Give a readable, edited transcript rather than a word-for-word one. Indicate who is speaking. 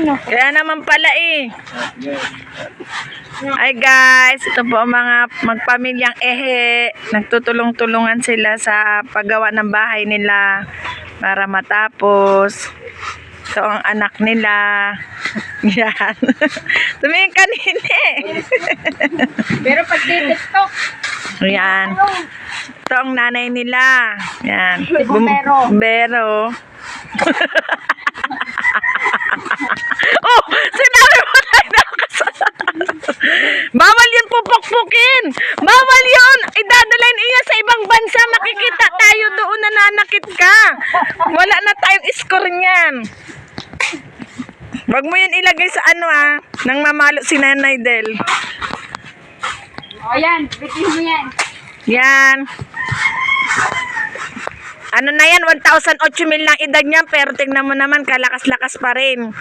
Speaker 1: Kaya naman pala eh. Ay guys, ito po ang mga magpamilyang ehe. Nagtutulong-tulungan sila sa paggawa ng bahay nila para matapos. Ito ang anak nila. Yan. Tumingin kanina eh.
Speaker 2: Pero pag TikTok,
Speaker 1: Yan. Ito ang nanay nila. Yan.
Speaker 2: Bumbero.
Speaker 1: Bumbero. Oh, sinabi mo tayo nakakasalanan. Bawal yun pupukpukin. Bawal yun. Idadalain iya sa ibang bansa. Makikita tayo doon nananakit ka. Wala na tayong score niyan. Wag mo yun ilagay sa ano nang mamalo si Nanay Del.
Speaker 2: O yan, bitin mo yan.
Speaker 1: Yan. Ano na yan, 1,008 mil lang edad niya, pero tingnan mo naman, kalakas-lakas pa rin.